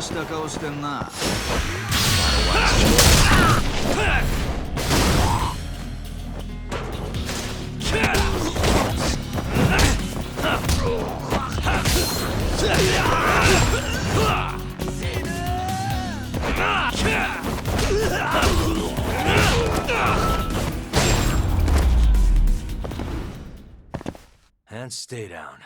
らした顔してんな。And stay down.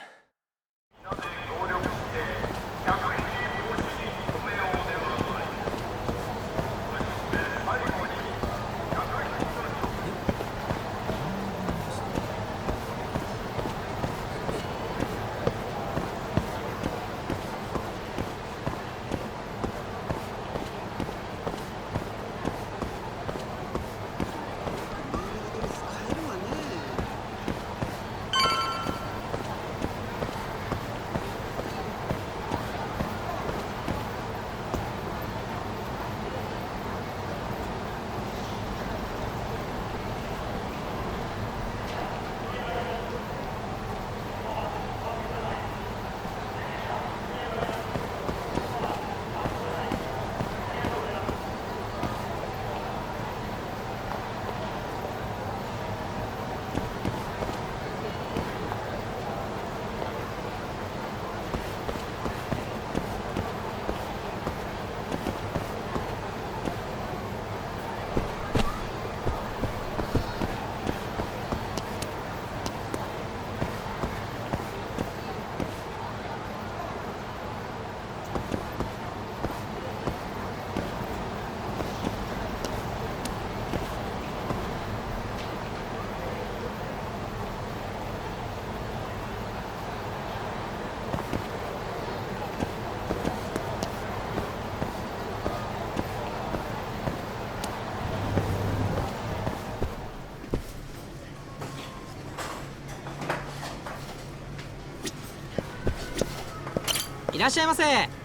いらっしゃいませ。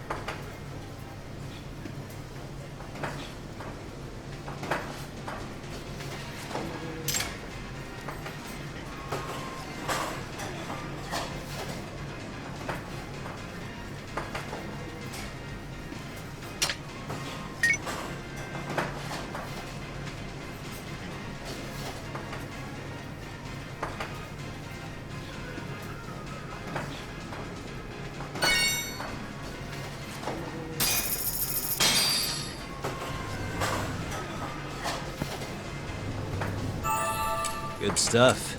Good stuff.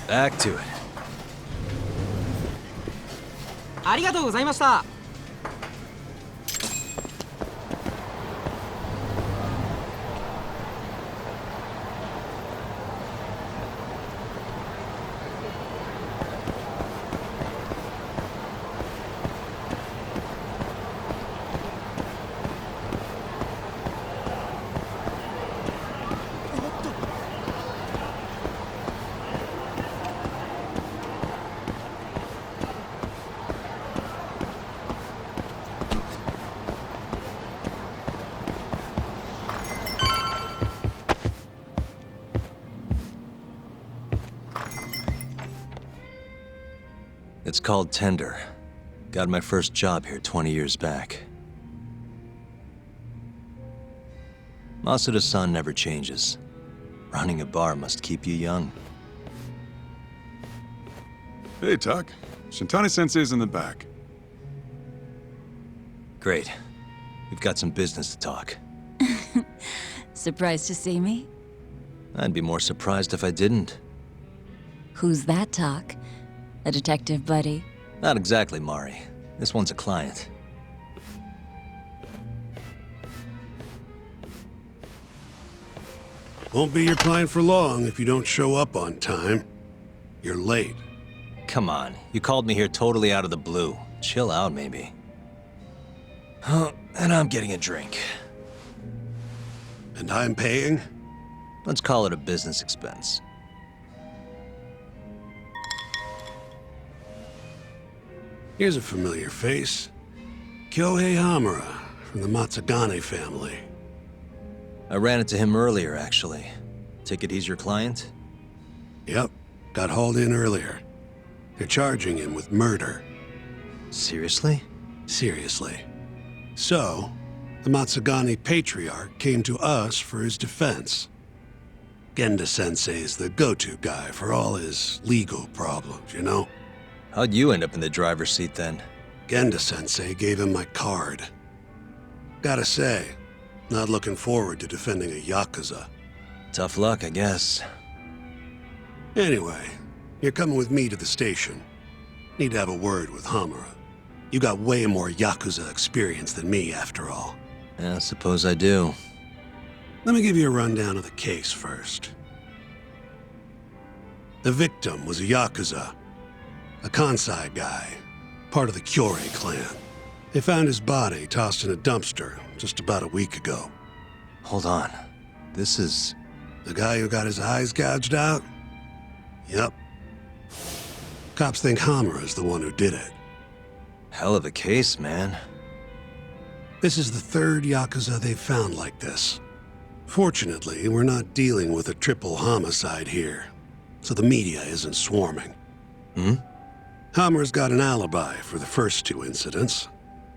Back to it. ありがとうございました。It's called Tender. Got my first job here 20 years back. Masuda-san never changes. Running a bar must keep you young. Hey, Tak. Shintani-sensei's in the back. Great. We've got some business to talk. Surprised to see me? I'd be more surprised if I didn't. Who's that, Talk? A detective buddy? Not exactly, Mari. This one's a client. Won't be your client for long if you don't show up on time. You're late. Come on, you called me here totally out of the blue. Chill out, maybe. Oh, and I'm getting a drink. And I'm paying? Let's call it a business expense. Here's a familiar face. Kyohei Hamura, from the Matsugane family. I ran into him earlier, actually. Take it he's your client? Yep, got hauled in earlier. They're charging him with murder. Seriously? Seriously. So, the Matsugane Patriarch came to us for his defense. Genda-sensei's the go-to guy for all his legal problems, you know? How'd you end up in the driver's seat then? Genda-sensei gave him my card. Gotta say, not looking forward to defending a Yakuza. Tough luck, I guess. Anyway, you're coming with me to the station. Need to have a word with Hamura. You got way more Yakuza experience than me, after all. Yeah, I suppose I do. Let me give you a rundown of the case first. The victim was a Yakuza, a Kansai guy, part of the Kyorei clan. They found his body tossed in a dumpster just about a week ago. Hold on. This is... The guy who got his eyes gouged out? Yep. Cops think Hamura's the one who did it. hell of a case, man. This is the third Yakuza they've found like this. Fortunately, we're not dealing with a triple homicide here, so the media isn't swarming. Hammer's got an alibi for the first two incidents.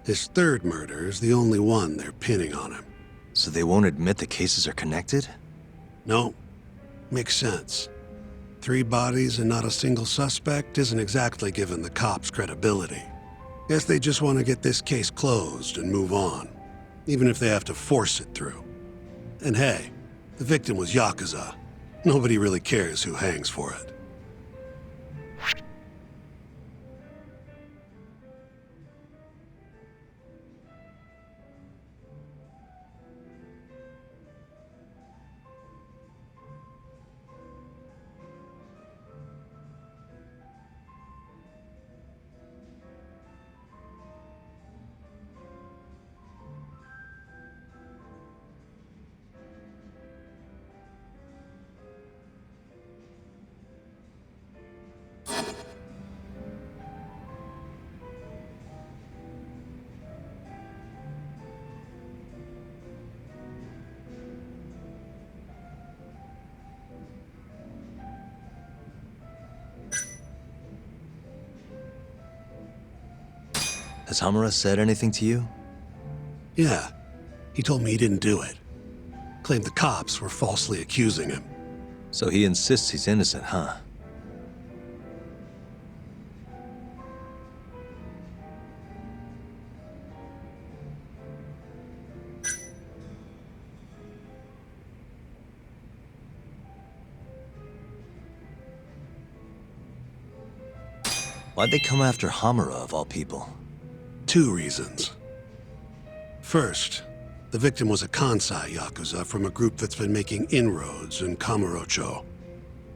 His third murder is the only one they're pinning on him. So they won't admit the cases are connected? No, makes sense. 3 bodies and not a single suspect isn't exactly giving the cops credibility. Guess they just want to get this case closed and move on, even if they have to force it through. And hey, the victim was Yakuza. Nobody really cares who hangs for it. Has Hamura said anything to you? Yeah, he told me he didn't do it. Claimed the cops were falsely accusing him. So he insists he's innocent, huh? Why'd they come after Hamura, of all people? 2 reasons. First, the victim was a Kansai Yakuza from a group that's been making inroads in Kamurocho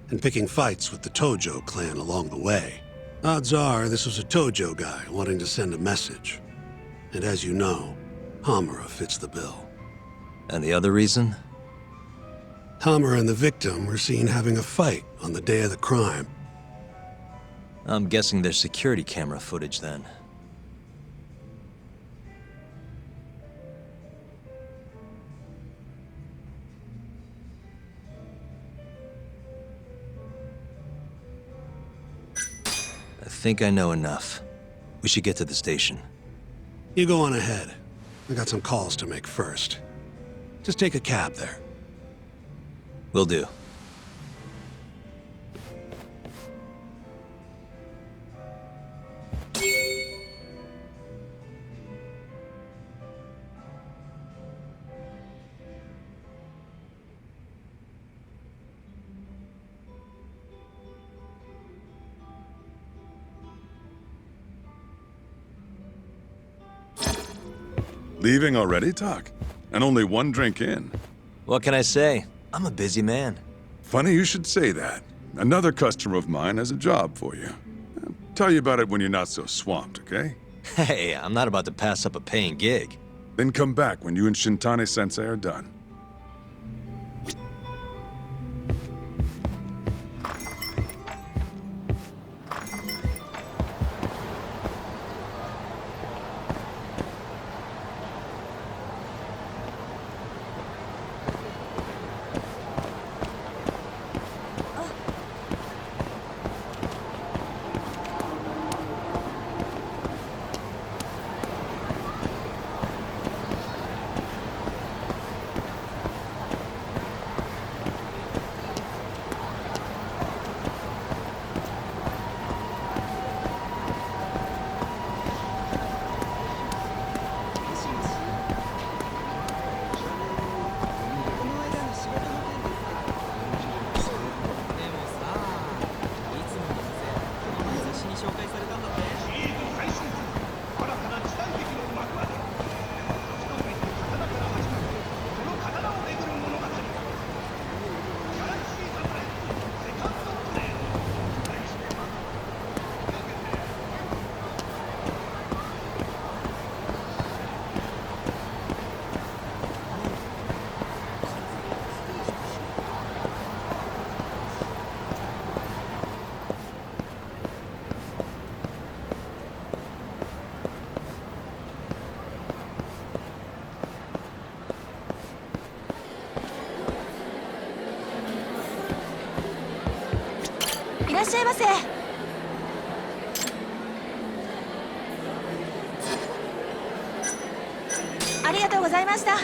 and picking fights with the Tojo clan along the way. Odds are this was a Tojo guy wanting to send a message. And as you know, Hamura fits the bill. And the other reason? Hamura and the victim were seen having a fight on the day of the crime. I'm guessing there's security camera footage then. I think I know enough. We should get to the station. You go on ahead. I got some calls to make first. Just take a cab there. Will do. Leaving already, Doc? And only 1 drink in. What can I say? I'm a busy man. Funny you should say that. Another customer of mine has a job for you. I'll tell you about it when you're not so swamped, okay? Hey, I'm not about to pass up a paying gig. Then come back when you and Shintani-sensei are done. らっしゃいませ。ありがとうございました。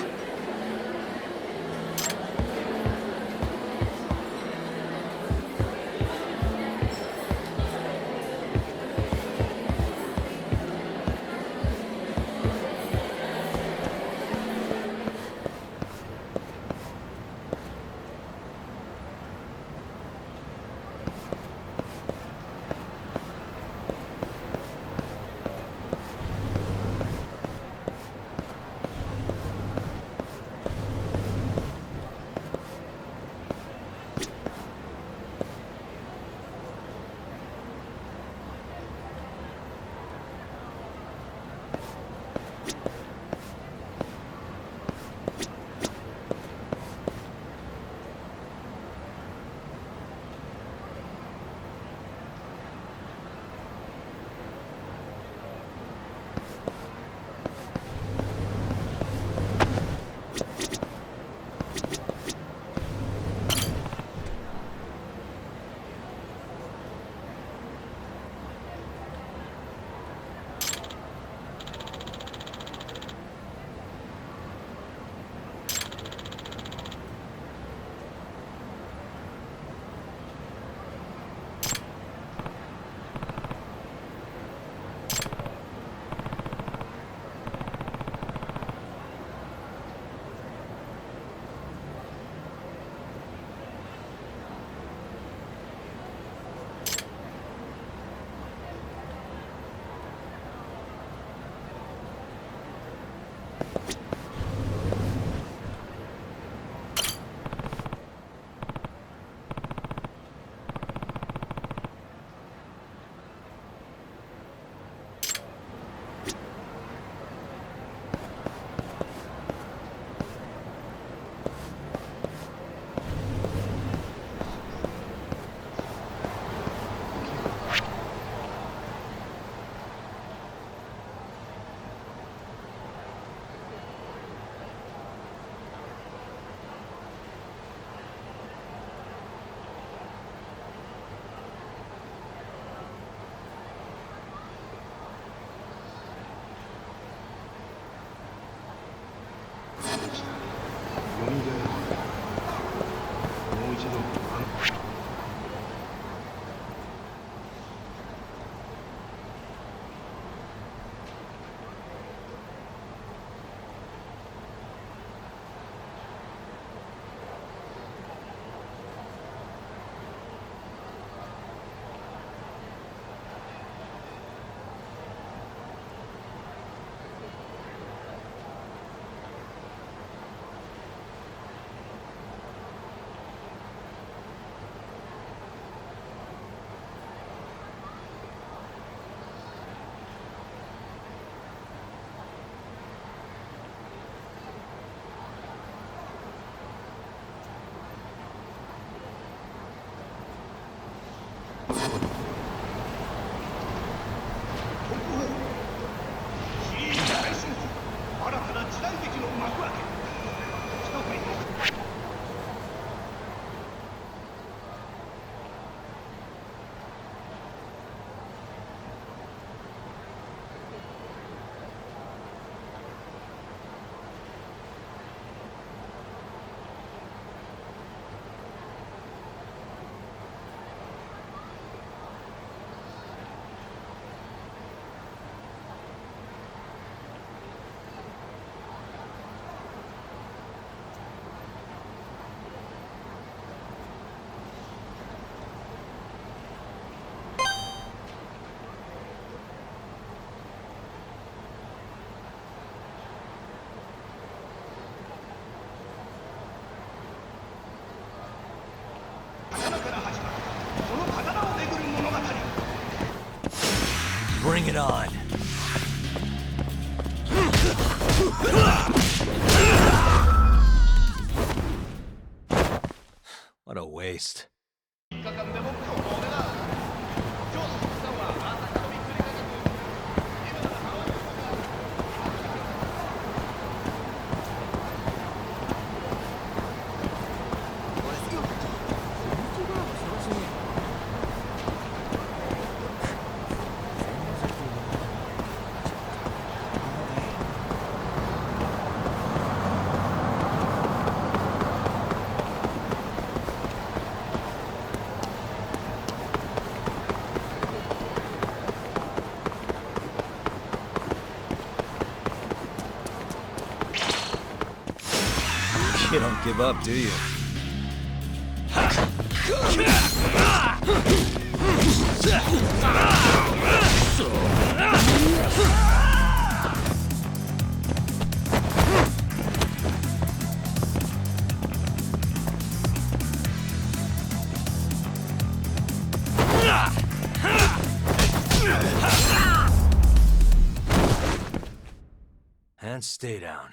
Bring it on. What a waste. You don't give up, do you? And stay down.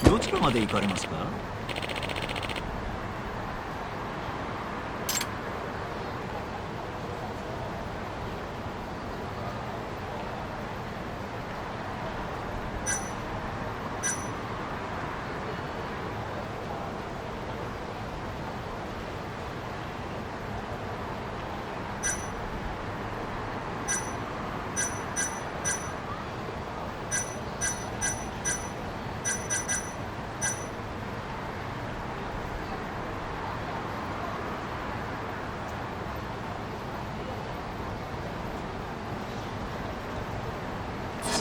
どちらまで行かれますか？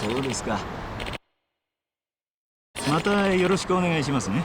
そうですか。またよろしくお願いしますね。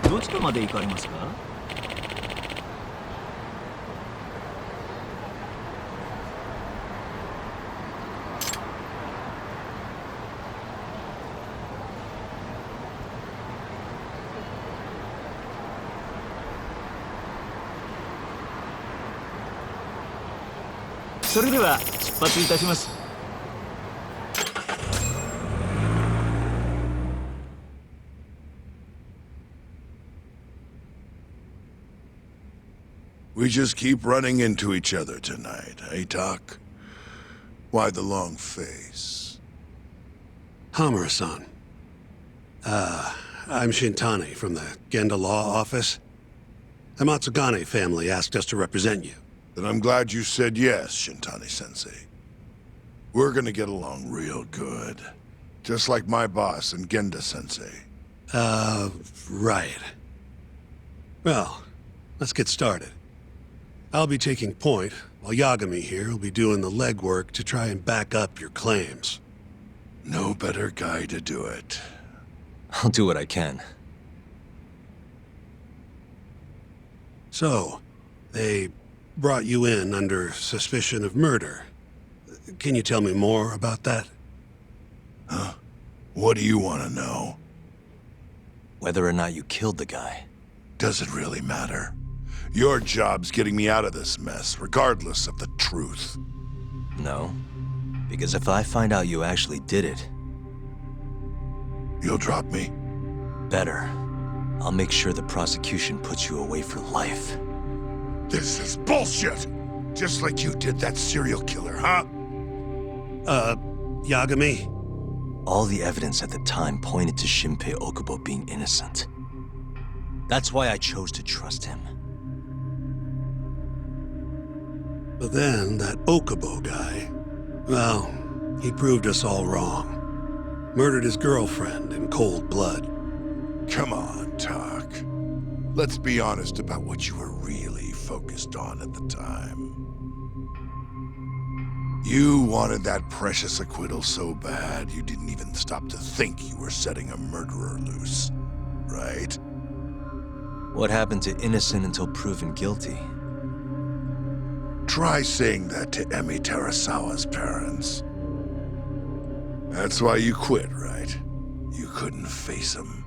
どちらまで行かれますか？それでは出発いたします。 We just keep running into each other tonight, eh, Doc? Why the long face? Hamura-san. I'm Shintani from the Genda Law Office. The Matsugane family asked us to represent you. Then I'm glad you said yes, Shintani-sensei. We're gonna get along real good. Just like my boss and Genda-sensei. Right. Well, let's get started. I'll be taking point, while Yagami here will be doing the legwork to try and back up your claims. No better guy to do it. I'll do what I can. So, they brought you in under suspicion of murder. Can you tell me more about that? Huh? What do you want to know? Whether or not you killed the guy. Does it really matter? Your job's getting me out of this mess, regardless of the truth. No. Because if I find out you actually did it... You'll drop me? Better. I'll make sure the prosecution puts you away for life. This is bullshit! Just like you did that serial killer, huh? Yagami? All the evidence at the time pointed to Shinpei Okubo being innocent. That's why I chose to trust him. But then, that Okubo guy, well, he proved us all wrong. Murdered his girlfriend in cold blood. Come on, Talk. Let's be honest about what you were really focused on at the time. You wanted that precious acquittal so bad, you didn't even stop to think you were setting a murderer loose, right? What happened to innocent until proven guilty? Try saying that to Emi Terasawa's parents. That's why you quit, right? You couldn't face him.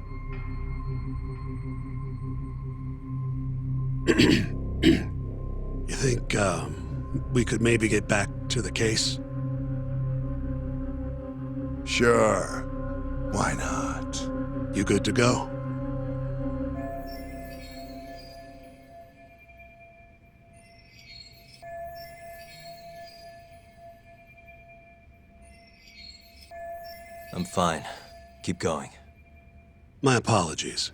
You think, we could maybe get back to the case? Sure. Why not? You good to go? I'm fine. Keep going. My apologies.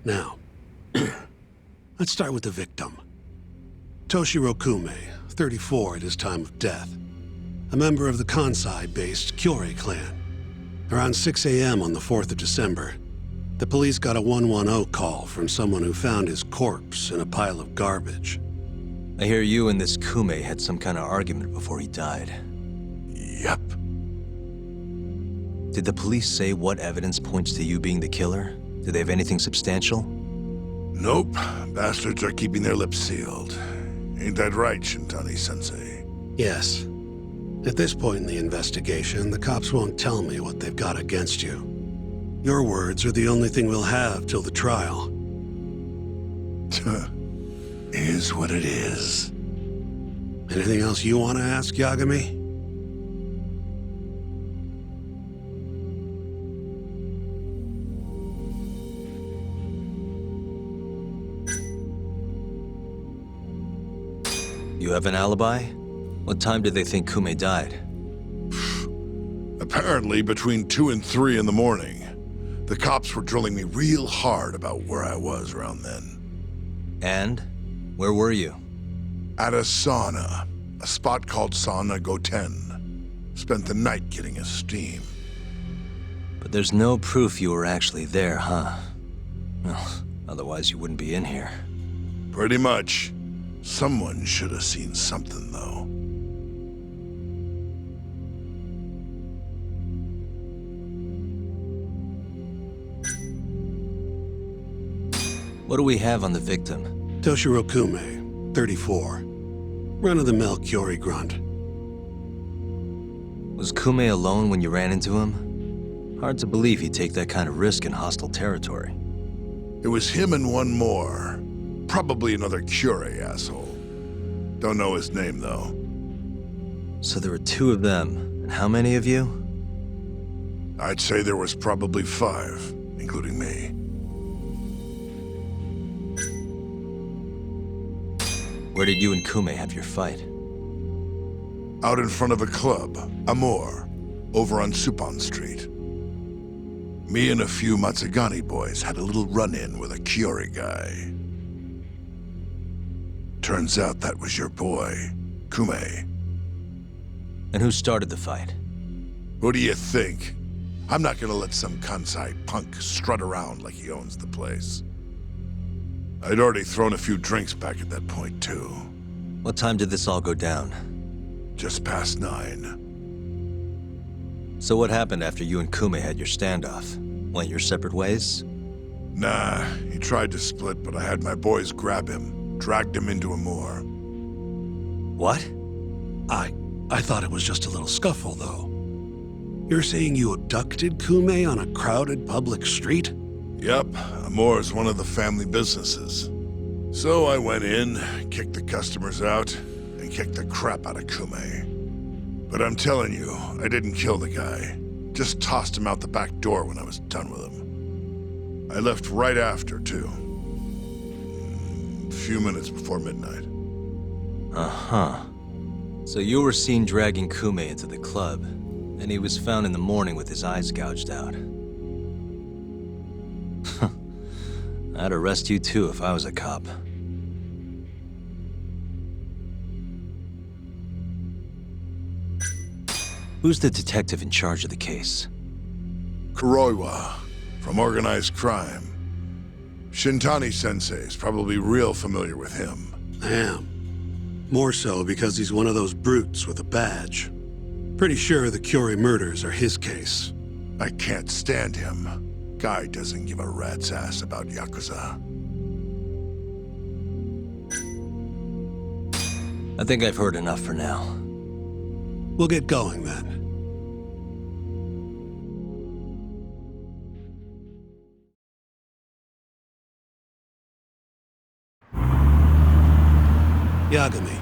Now, let's start with the victim. Toshiro Kume, 34 at his time of death. A member of the Kansai-based Kyorei clan. Around 6 a.m. on the 4th of December, the police got a 110 call from someone who found his corpse in a pile of garbage. I hear you and this Kume had some kind of argument before he died. Yep. Did the police say what evidence points to you being the killer? Do they have anything substantial? Nope. Bastards are keeping their lips sealed. Ain't that right, Shintani-sensei? Yes. At this point in the investigation, the cops won't tell me what they've got against you. Your words are the only thing we'll have till the trial. Is what it is. Anything else you want to ask, Yagami? You have an alibi? What time did they think Kume died? Apparently between 2 and 3 in the morning. The cops were drilling me real hard about where I was around then. And? Where were you? At a sauna. A spot called Sauna Goten. Spent the night getting a steam. But there's no proof you were actually there, huh? Well, otherwise you wouldn't be in here. Pretty much. Someone should have seen something, though. What do we have on the victim? Toshiro Kume, 34. Run-of-the-mill Kyorei grunt. Was Kume alone when you ran into him? Hard to believe he'd take that kind of risk in hostile territory. It was him and one more. Probably another Kyorei asshole. Don't know his name, though. So there were two of them, and how many of you? I'd say there was probably 5, including me. Where did you and Kume have your fight? Out in front of a club, Amor, over on Supon Street. Me and a few Matsugani boys had a little run-in with a Kyori guy. Turns out that was your boy, Kume. And who started the fight? What do you think? I'm not gonna let some Kansai punk strut around like he owns the place. I'd already thrown a few drinks back at that point, too. What time did this all go down? Just past 9. So what happened after you and Kume had your standoff? Went your separate ways? Nah, he tried to split, but I had my boys grab him, dragged him into Amor. What? I thought it was just a little scuffle, though. You're saying you abducted Kume on a crowded public street? Yep, Amor's one of the family businesses. So I went in, kicked the customers out, and kicked the crap out of Kume. But I'm telling you, I didn't kill the guy. Just tossed him out the back door when I was done with him. I left right after, too. A few minutes before midnight. Uh-huh. So you were seen dragging Kume into the club, and he was found in the morning with his eyes gouged out. I'd arrest you too if I was a cop. Who's the detective in charge of the case? Kuroiwa, from organized crime. Shintani-sensei's probably real familiar with him. I am. More so because he's one of those brutes with a badge. Pretty sure the Kyori murders are his case. I can't stand him. Guy doesn't give a rat's ass about Yakuza. I think I've heard enough for now. We'll get going then. Yagami,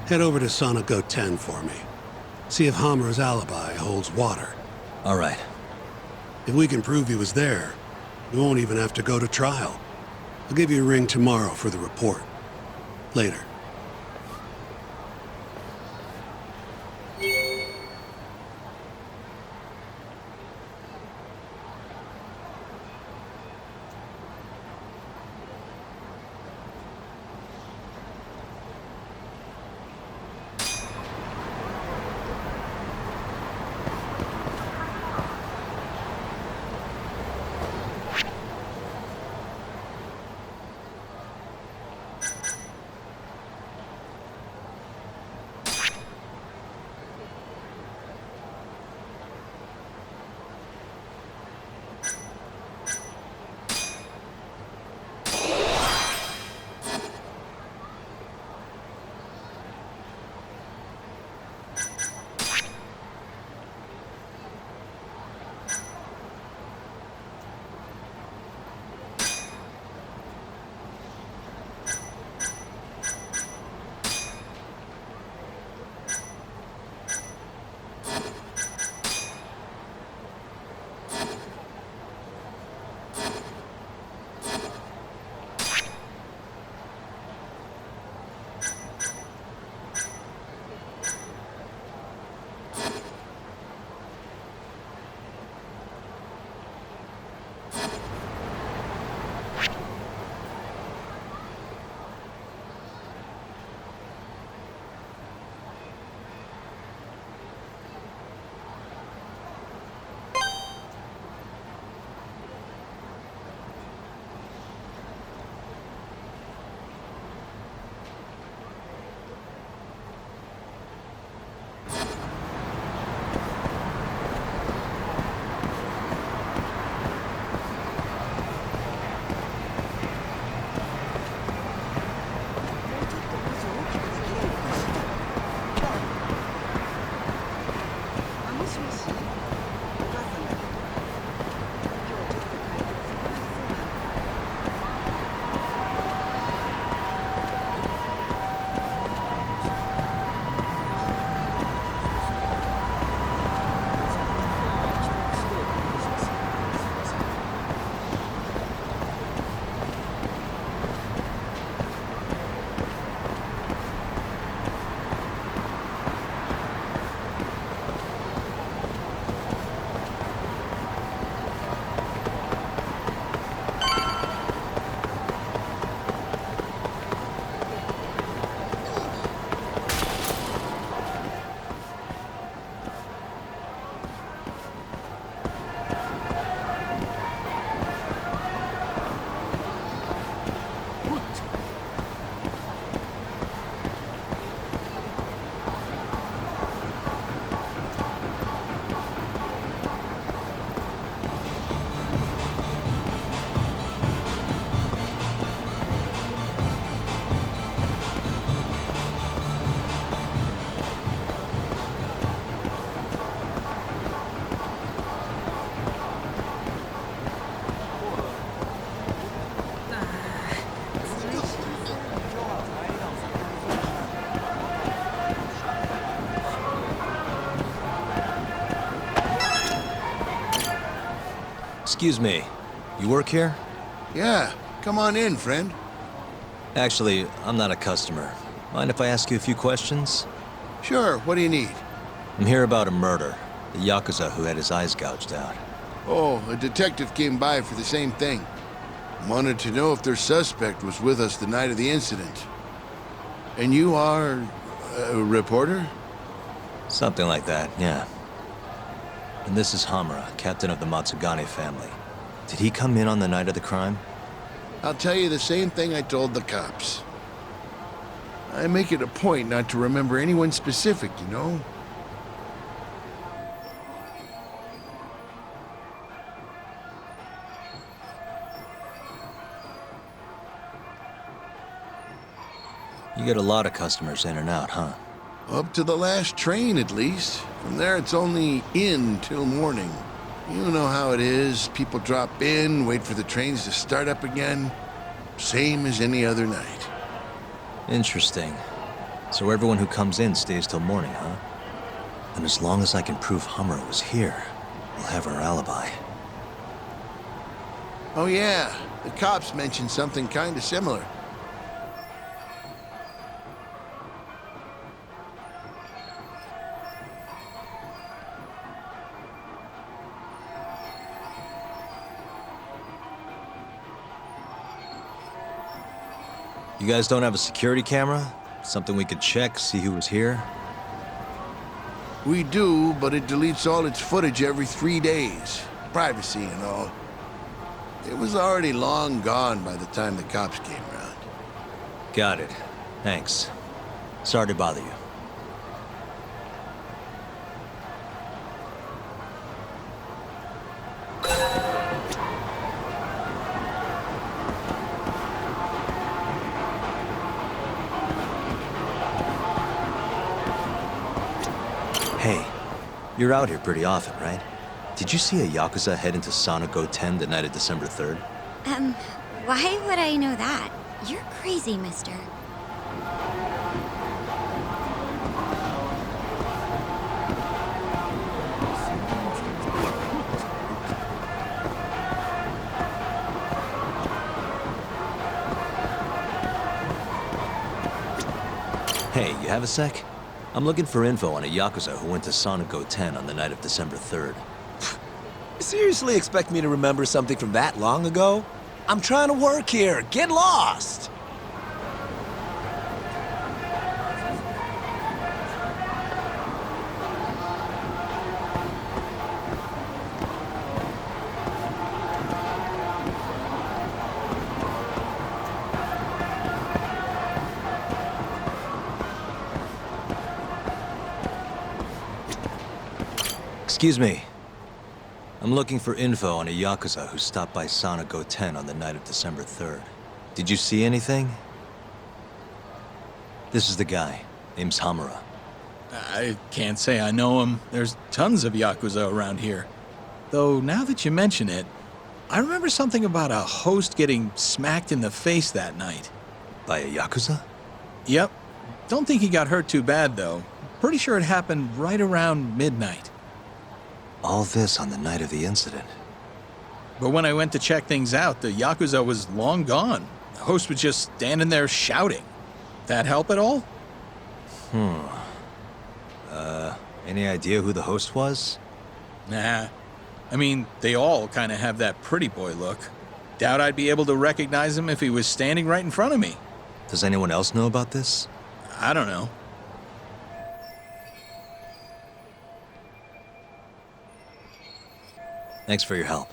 head over to Sauna Goten for me. See if Hamura's alibi holds water. All right. If we can prove he was there, we won't even have to go to trial. I'll give you a ring tomorrow for the report. Later. Excuse me. You work here? Yeah, come on in, friend. Actually, I'm not a customer. Mind if I ask you a few questions? Sure, what do you need? I'm here about a murder. The Yakuza who had his eyes gouged out. Oh, a detective came by for the same thing. Wanted to know if their suspect was with us the night of the incident. And you are a reporter? Something like that, yeah. And this is Hamura, captain of the Matsugane family. Did he come in on the night of the crime? I'll tell you the same thing I told the cops. I make it a point not to remember anyone specific, you know? You get a lot of customers in and out, huh? Up to the last train, at least. From there, it's only in till morning. You know how it is. People drop in, wait for the trains to start up again. Same as any other night. Interesting. So everyone who comes in stays till morning, huh? And as long as I can prove Hamura was here, we'll have our alibi. Oh yeah, the cops mentioned something kind of similar. You guys don't have a security camera? Something we could check, see who was here? We do, but it deletes all its footage every 3 days. Privacy and all. It was already long gone by the time the cops came around. Got it. Thanks. Sorry to bother you. Hey, you're out here pretty often, right? Did you see a Yakuza head into Sauna Goten the night of December 3rd? Why would I know that? You're crazy, mister. Hey, you have a sec? I'm looking for info on a Yakuza who went to Sauna Goten on the night of December 3rd. You seriously expect me to remember something from that long ago? I'm trying to work here. Get lost! Excuse me. I'm looking for info on a Yakuza who stopped by Sauna Goten on the night of December 3rd. Did you see anything? This is the guy. Name's Hamura. I can't say I know him. There's tons of Yakuza around here. Though, now that you mention it, I remember something about a host getting smacked in the face that night. By a Yakuza? Yep. Don't think he got hurt too bad, though. Pretty sure it happened right around midnight. All this on the night of the incident. But when I went to check things out, the Yakuza was long gone. The host was just standing there shouting. That help at all? Any idea who the host was? Nah. I mean, they all kind of have that pretty boy look. Doubt I'd be able to recognize him if he was standing right in front of me. Does anyone else know about this? I don't know. Thanks for your help.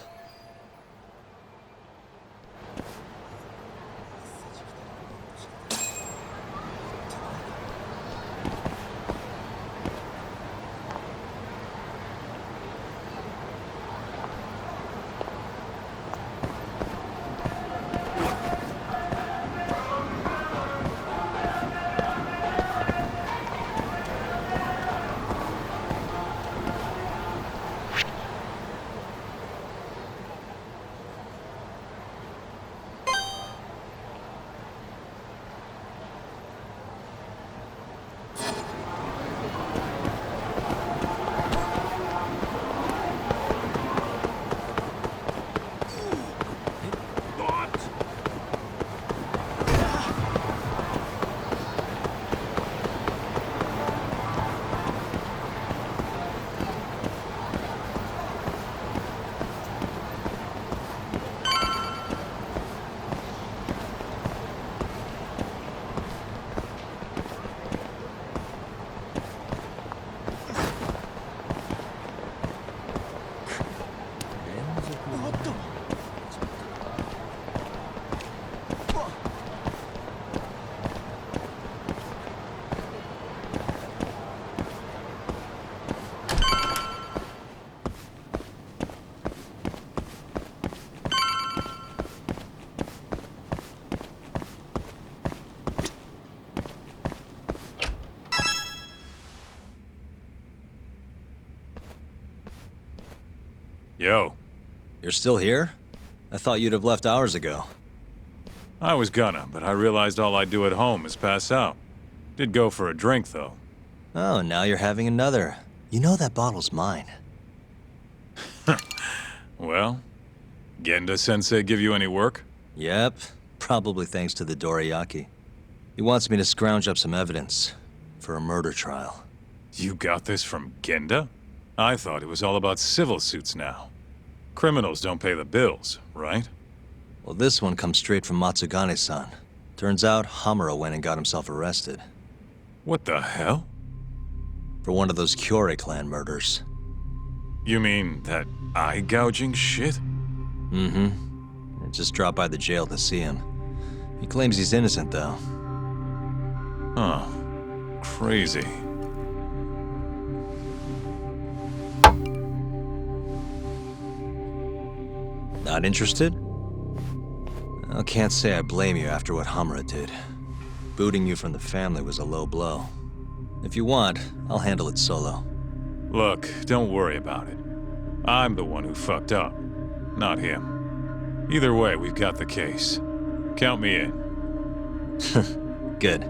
Yo. You're still here? I thought you'd have left hours ago. I was gonna, but I realized all I do at home is pass out. Did go for a drink, though. Oh, now you're having another. You know that bottle's mine. Well, Genda-sensei give you any work? Yep, probably thanks to the dorayaki. He wants me to scrounge up some evidence for a murder trial. You got this from Genda? I thought it was all about civil suits now. Criminals don't pay the bills, right? Well, this one comes straight from Matsugane-san. Turns out Hamura went and got himself arrested. What the hell? For one of those Kyorei clan murders. You mean that eye-gouging shit? Mm-hmm. I just dropped by the jail to see him. He claims he's innocent, though. Huh. Crazy. Not interested? I can't say I blame you after what Hamura did. Booting you from the family was a low blow. If you want, I'll handle it solo. Look, don't worry about it. I'm the one who fucked up, not him. Either way, we've got the case. Count me in. Good.